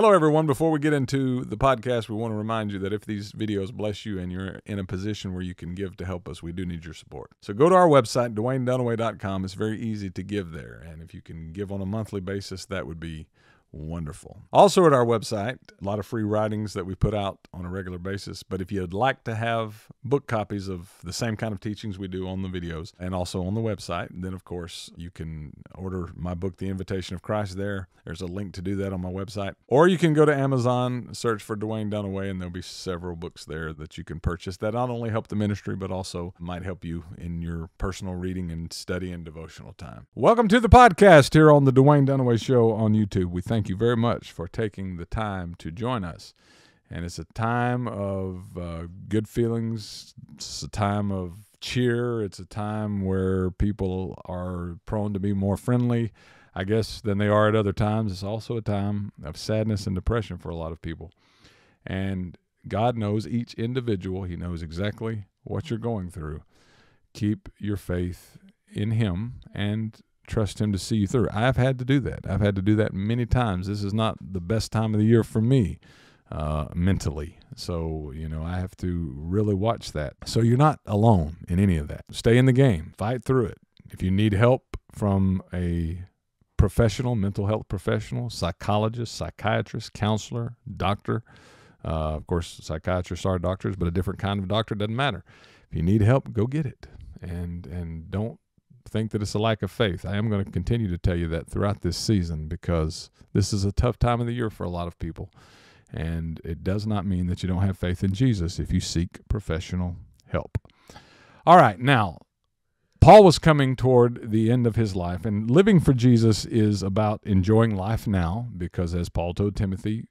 Hello, everyone. Before we get into the podcast, we want to remind you that if these videos bless you and you're in a position where you can give to help us, we do need your support. So go to our website, DewayneDunaway.com. It's very easy to give there. And if you can give on a monthly basis, that would be wonderful. Also at our website, a lot of free writings that we put out on a regular basis. But if you'd like to have book copies of the same kind of teachings we do on the videos and also on the website, then of course you can order my book, The Invitation of Christ there. There's a link to do that on my website. Or you can go to Amazon, search for Dewayne Dunaway, and there'll be several books there that you can purchase that not only help the ministry, but also might help you in your personal reading and study and devotional time. Welcome to the podcast here on the Dewayne Dunaway Show on YouTube. We thank you very much for taking the time to join us. And it's a time of good feelings. It's a time of cheer. It's a time where people are prone to be more friendly, I guess, than they are at other times. It's also a time of sadness and depression for a lot of people. And God knows each individual. He knows exactly what you're going through. Keep your faith in Him and trust Him to see you through. I've had to do that. I've had to do that many times. This is not the best time of the year for me mentally. So, I have to really watch that. So you're not alone in any of that. Stay in the game. Fight through it. If you need help from a professional, mental health professional, psychologist, psychiatrist, counselor, doctor, of course, psychiatrists are doctors, but a different kind of doctor, doesn't matter. If you need help, go get it. And don't think that it's a lack of faith. I am going to continue to tell you that throughout this season because this is a tough time of the year for a lot of people. And it does not mean that you don't have faith in Jesus if you seek professional help. All right, now, Paul was coming toward the end of his life, and living for Jesus is about enjoying life now because, as Paul told Timothy,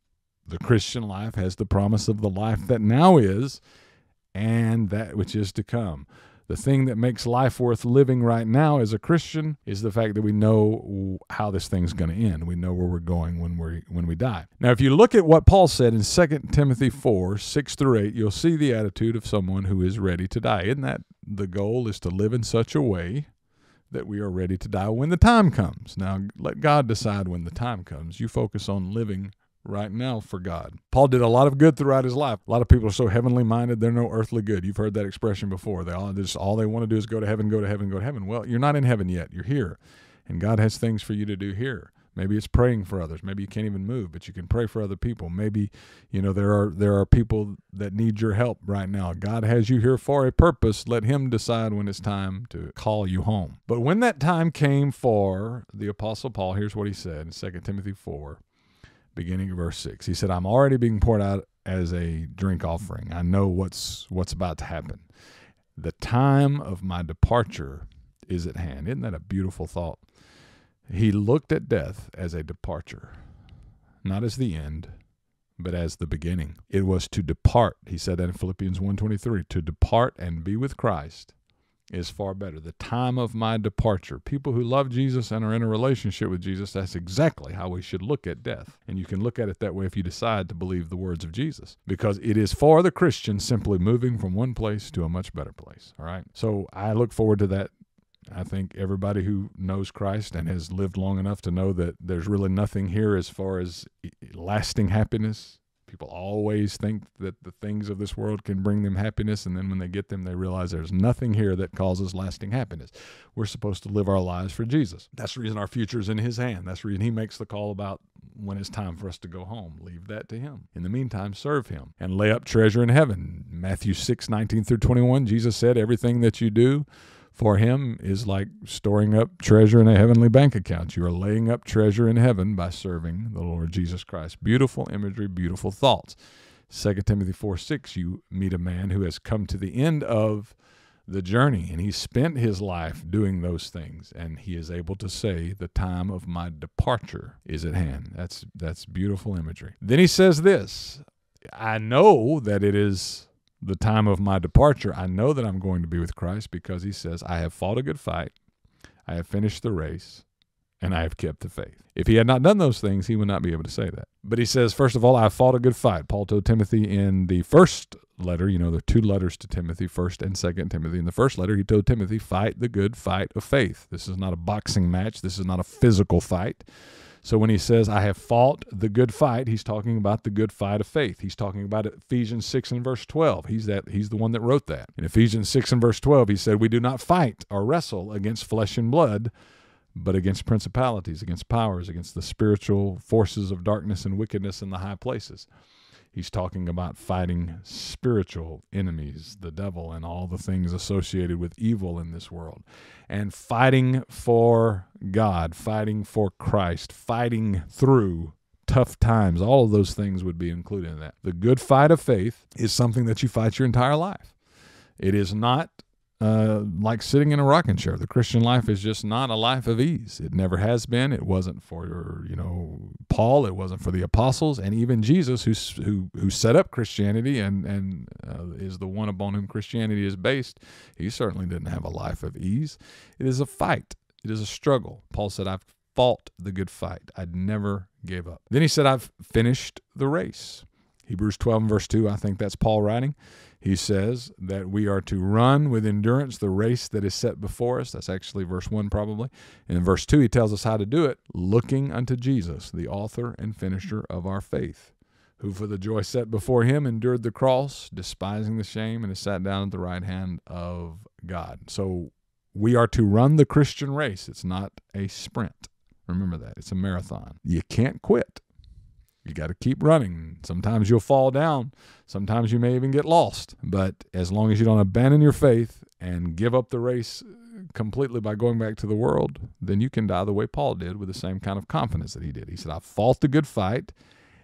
the Christian life has the promise of the life that now is and that which is to come. The thing that makes life worth living right now as a Christian is the fact that we know how this thing's going to end. We know where we're going when we die. Now, if you look at what Paul said in 2 Timothy 4, 6 through 8, you'll see the attitude of someone who is ready to die. Isn't that the goal, is to live in such a way that we are ready to die when the time comes? Now, let God decide when the time comes. You focus on living right now for God. Paul did a lot of good throughout his life. A lot of people are so heavenly minded, they're no earthly good. You've heard that expression before. All they want to do is go to heaven, go to heaven, go to heaven. Well, you're not in heaven yet. You're here. And God has things for you to do here. Maybe it's praying for others. Maybe you can't even move, but you can pray for other people. Maybe, there are people that need your help right now. God has you here for a purpose. Let Him decide when it's time to call you home. But when that time came for the Apostle Paul, here's what he said in 2 Timothy 4, beginning of verse 6. He said, I'm already being poured out as a drink offering. I know what's about to happen. The time of my departure is at hand. Isn't that a beautiful thought? He looked at death as a departure, not as the end, but as the beginning. It was to depart. He said that in Philippians 1:23, to depart and be with Christ is far better. The time of my departure. People who love Jesus and are in a relationship with Jesus, that's exactly how we should look at death. And you can look at it that way if you decide to believe the words of Jesus, because it is for the Christian simply moving from one place to a much better place. All right. So I look forward to that. I think everybody who knows Christ and has lived long enough to know that there's really nothing here as far as lasting happiness. People always think that the things of this world can bring them happiness, and then when they get them, they realize there's nothing here that causes lasting happiness. We're supposed to live our lives for Jesus. That's the reason our future is in His hand. That's the reason He makes the call about when it's time for us to go home. Leave that to Him. In the meantime, serve Him and lay up treasure in heaven. Matthew 6:19-21, Jesus said, everything that you do for Him is like storing up treasure in a heavenly bank account. You are laying up treasure in heaven by serving the Lord Jesus Christ. Beautiful imagery, beautiful thoughts. 2 Timothy 4:6, you meet a man who has come to the end of the journey, and he spent his life doing those things, and he is able to say, the time of my departure is at hand. That's beautiful imagery. Then he says this, I know that it is the time of my departure. I know that I'm going to be with Christ because he says, I have fought a good fight, I have finished the race, and I have kept the faith. If he had not done those things, he would not be able to say that. But he says, first of all, I have fought a good fight. Paul told Timothy in the first letter, there are two letters to Timothy, 1st and 2nd Timothy. In the first letter, he told Timothy, fight the good fight of faith. This is not a boxing match. This is not a physical fight. So when he says, I have fought the good fight, he's talking about the good fight of faith. He's talking about Ephesians 6 and verse 12. He's the one that wrote that. In Ephesians 6 and verse 12, he said, we do not fight or wrestle against flesh and blood, but against principalities, against powers, against the spiritual forces of darkness and wickedness in the high places. He's talking about fighting spiritual enemies, the devil, and all the things associated with evil in this world. And fighting for God, fighting for Christ, fighting through tough times. All of those things would be included in that. The good fight of faith is something that you fight your entire life. It is not like sitting in a rocking chair. The Christian life is just not a life of ease. It never has been. It wasn't for Paul. It wasn't for the apostles, and even Jesus, who set up Christianity and is the one upon whom Christianity is based. He certainly didn't have a life of ease. It is a fight. It is a struggle. Paul said, "I've fought the good fight. I never gave up." Then he said, "I've finished the race." Hebrews 12 and verse 2, I think that's Paul writing. He says that we are to run with endurance the race that is set before us. That's actually verse 1 probably. And in verse 2, he tells us how to do it, looking unto Jesus, the author and finisher of our faith, who for the joy set before him endured the cross, despising the shame, and is sat down at the right hand of God. So we are to run the Christian race. It's not a sprint. Remember that. It's a marathon. You can't quit. You got to keep running. Sometimes you'll fall down. Sometimes you may even get lost. But as long as you don't abandon your faith and give up the race completely by going back to the world, then you can die the way Paul did with the same kind of confidence that he did. He said, "I've fought the good fight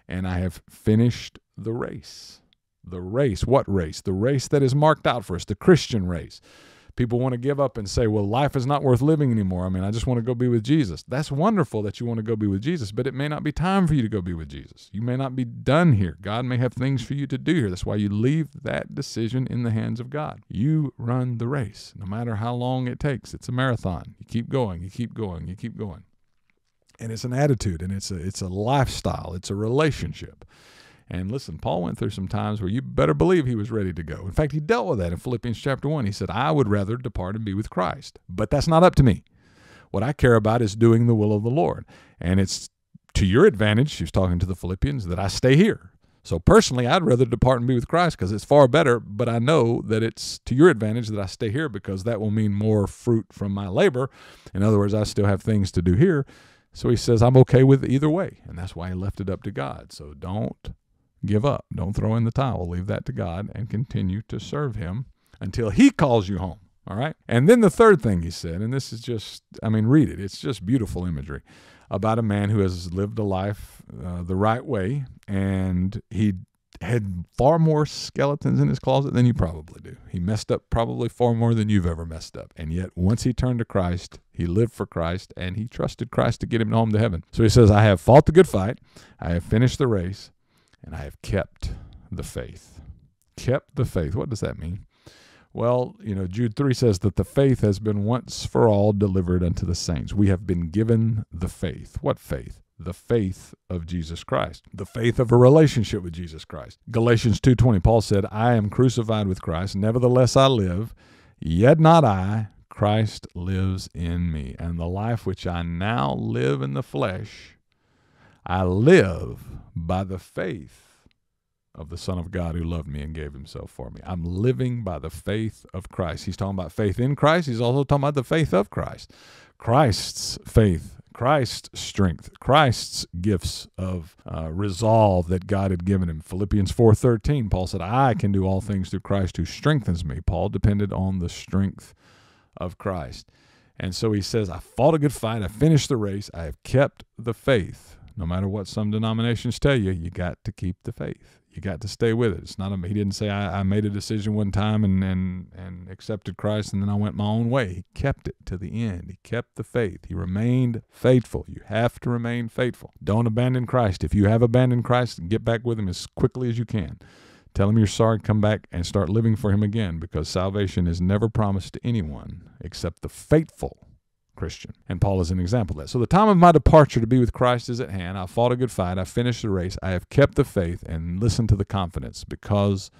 and I have finished the race." The race. What race? The race that is marked out for us, the Christian race. People want to give up and say, well, life is not worth living anymore. I mean, I just want to go be with Jesus. That's wonderful that you want to go be with Jesus, but it may not be time for you to go be with Jesus. You may not be done here. God may have things for you to do here. That's why you leave that decision in the hands of God. You run the race, no matter how long it takes. It's a marathon. You keep going, you keep going, you keep going. And it's an attitude, and it's a lifestyle. It's a relationship. And listen, Paul went through some times where you better believe he was ready to go. In fact, he dealt with that in Philippians chapter 1. He said, I would rather depart and be with Christ. But that's not up to me. What I care about is doing the will of the Lord. And it's to your advantage, she was talking to the Philippians, that I stay here. So personally, I'd rather depart and be with Christ because it's far better, but I know that it's to your advantage that I stay here because that will mean more fruit from my labor. In other words, I still have things to do here. So he says, I'm okay with either way. And that's why he left it up to God. So don't give up. Don't throw in the towel. Leave that to God and continue to serve him until he calls you home. All right? And then the third thing he said, and this is just, read it. It's just beautiful imagery about a man who has lived a life the right way, and he had far more skeletons in his closet than you probably do. He messed up probably far more than you've ever messed up. And yet, once he turned to Christ, he lived for Christ, and he trusted Christ to get him home to heaven. So he says, I have fought the good fight, I have finished the race, and I have kept the faith. Kept the faith. What does that mean? Well, Jude 3 says that the faith has been once for all delivered unto the saints. We have been given the faith. What faith? The faith of Jesus Christ. The faith of a relationship with Jesus Christ. Galatians 2:20, Paul said, I am crucified with Christ. Nevertheless I live, yet not I. Christ lives in me. And the life which I now live in the flesh, I live by the faith of the Son of God who loved me and gave himself for me. I'm living by the faith of Christ. He's talking about faith in Christ. He's also talking about the faith of Christ. Christ's faith, Christ's strength, Christ's gifts of resolve that God had given him. Philippians 4:13, Paul said, I can do all things through Christ who strengthens me. Paul depended on the strength of Christ. And so he says, I fought a good fight. I finished the race. I have kept the faith. No matter what some denominations tell you, you got to keep the faith. You got to stay with it. It's not. He didn't say I made a decision one time and accepted Christ and then I went my own way. He kept it to the end. He kept the faith. He remained faithful. You have to remain faithful. Don't abandon Christ. If you have abandoned Christ, get back with him as quickly as you can. Tell him you're sorry, come back and start living for him again, because salvation is never promised to anyone except the faithful Christian. And Paul is an example of that. So the time of my departure to be with Christ is at hand. I fought a good fight. I finished the race. I have kept the faith, and listen to the confidence, because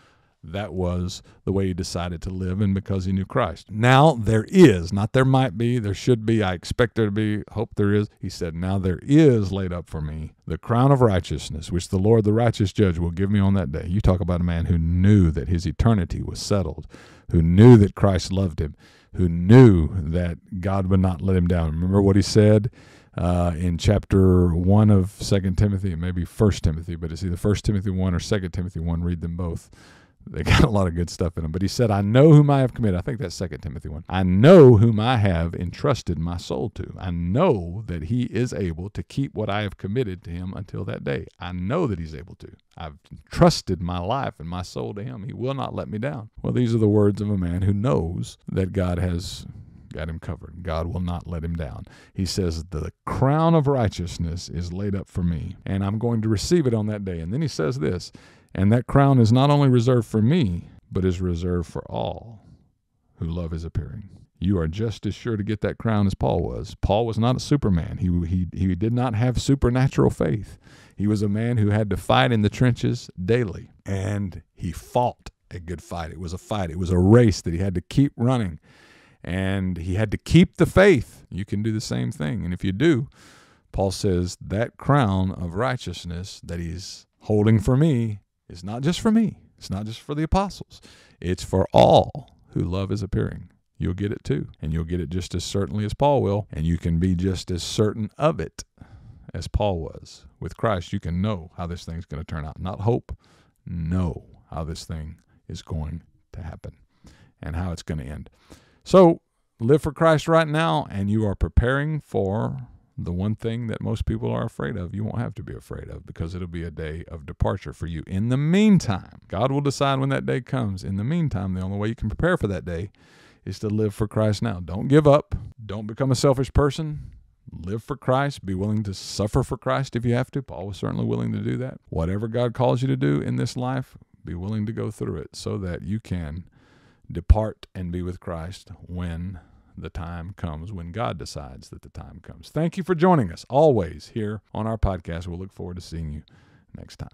That was the way he decided to live, and because he knew Christ. Now there is, not there might be, there should be, I expect there to be, hope there is. He said, now there is laid up for me the crown of righteousness, which the Lord, the righteous judge, will give me on that day. You talk about a man who knew that his eternity was settled, who knew that Christ loved him, who knew that God would not let him down. Remember what he said in chapter 1 of 2 Timothy, maybe 1 Timothy, but it's either 1 Timothy 1 or 2 Timothy 1. Read them both. They got a lot of good stuff in them. But he said, I know whom I have committed. I think that's 2 Timothy 1. I know whom I have entrusted my soul to. I know that he is able to keep what I have committed to him until that day. I know that he's able to. I've trusted my life and my soul to him. He will not let me down. Well, these are the words of a man who knows that God has got him covered. God will not let him down. He says, the crown of righteousness is laid up for me, and I'm going to receive it on that day. And then he says this, and that crown is not only reserved for me, but is reserved for all who love his appearing. You are just as sure to get that crown as Paul was. Paul was not a superman. He did not have supernatural faith. He was a man who had to fight in the trenches daily, and he fought a good fight. It was a fight. It was a race that he had to keep running, and he had to keep the faith. You can do the same thing, and if you do, Paul says that crown of righteousness that he's holding for me is not just for me. It's not just for the apostles. It's for all who love his appearing. You'll get it too, and you'll get it just as certainly as Paul will, and you can be just as certain of it as Paul was. With Christ, you can know how this thing's going to turn out. Not hope, know how this thing is going to happen and how it's going to end. So live for Christ right now, and you are preparing for the one thing that most people are afraid of. You won't have to be afraid of, because it'll be a day of departure for you. In the meantime, God will decide when that day comes. In the meantime, the only way you can prepare for that day is to live for Christ now. Don't give up. Don't become a selfish person. Live for Christ. Be willing to suffer for Christ if you have to. Paul was certainly willing to do that. Whatever God calls you to do in this life, be willing to go through it so that you can depart and be with Christ when the time comes, when God decides that the time comes. Thank you for joining us always here on our podcast. We'll look forward to seeing you next time.